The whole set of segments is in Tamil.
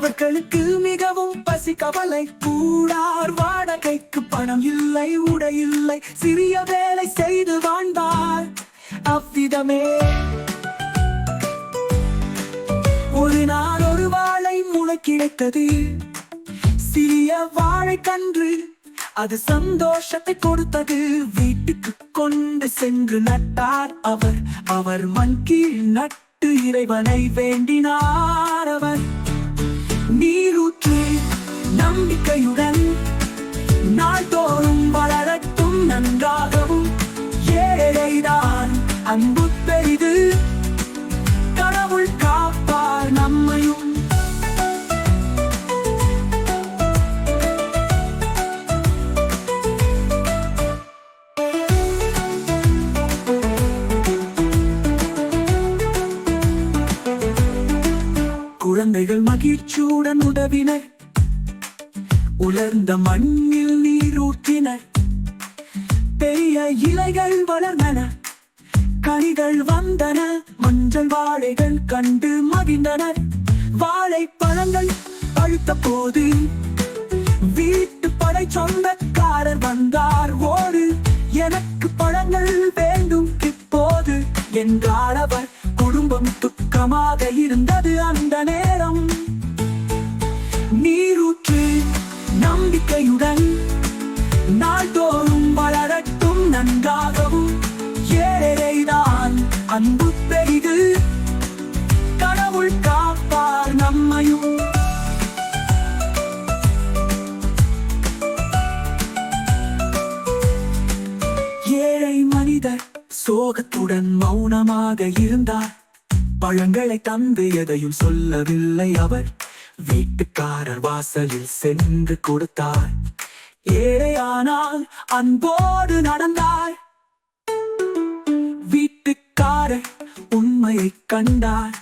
அவர்களுக்கு மிகவும் பசி கவலை. கூடார் வாடகைக்கு பணம் இல்லை, உடை இல்லை, சிறிய வேலை செய்து வாழ்ந்தார். அவ்விதமே ஒரு நாள் ஒரு வாழை முளை கிடைத்தது. சிறிய வாழைக்கன்று அது சந்தோஷத்தை கொடுத்தது. வீட்டுக்கு கொண்டு சென்று நட்டார் அவர். அவர் மண் கீழ் நட்டு இறைவனை வேண்டினார். அவர் நீரூற்று நம்பிக்கையுடன் நாள்தோறும் வளரட்டும் நன்றாகவும். ஏழைதான் அன்பு பெரிது, கடவுள் காப்பார் நம்மையும். குழந்தைகள் மகிழ்ச்சியுடன் உதவினர். உலர்ந்த மண்ணில் நீரூற்றினர். பெரிய இலைகள் வளர்ந்தன, கனிகள் வந்தன. மஞ்சள் வாழைகள் கண்டு மகிழ்ந்தனர். வாழைப்பழங்கள் பழுத்த போது வீட்டு படை சொந்தக்காரர் வந்தார். ஓடு, எனக்கு பழங்கள் வேண்டும் இப்போது என்றார் அவர். குடும்பம் துக்கமாக இருந்தது அந்த நேரம். நீரூற்று நம்பிக்கையுடன் நாள்தோறும் வளரட்டும் நன்றாகவும். ஏழைதான் அன்பு பெரிது, கடவுள் காப்பார் நம்மையும். ஏழை மனிதர் சோகத்துடன் மௌனமாக இருந்தார். பழங்களை தந்து எதையும் சொல்லவில்லை அவர். வீட்டுக்காரர் வாசலில் சென்று கொடுத்தார். ஏழையானால் அன்போடு நடந்தார். வீட்டுக்காரர் உண்மையை கண்டார்.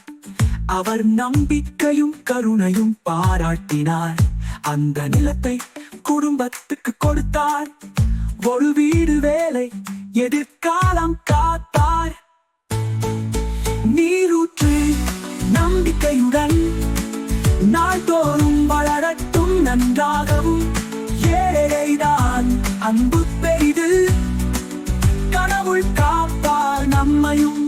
அவர் நம்பிக்கையும் கருணையும் பாராட்டினார். அந்த நிலத்தை குடும்பத்துக்கு கொடுத்தார். ஒரு வீடு, வேலை, எதிர்காலம் காத்தார். நீரூற்று நம்பிக்கையுடன் நாள்தோறும் வளரட்டும் நன்றாகவும். ஏழைதான் அன்பு பெரிது, கடவுள் காப்பார் நம்மையும்.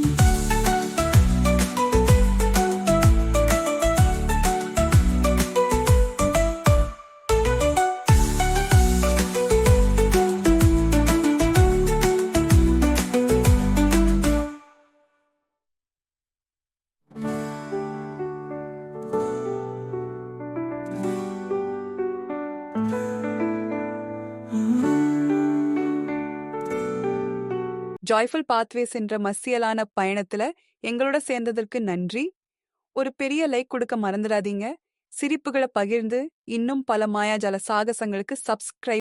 ஜாய்ஃபுல் பாத்வேஸ் என்ற மசியலான பயணத்துல எங்களோட சேர்ந்ததற்கு நன்றி. ஒரு பெரிய லைக் கொடுக்க மறந்துடாதீங்க. சிரிப்புகளை பகிர்ந்து இன்னும் பல மாயாஜால சாகசங்களுக்கு சப்ஸ்கிரைப்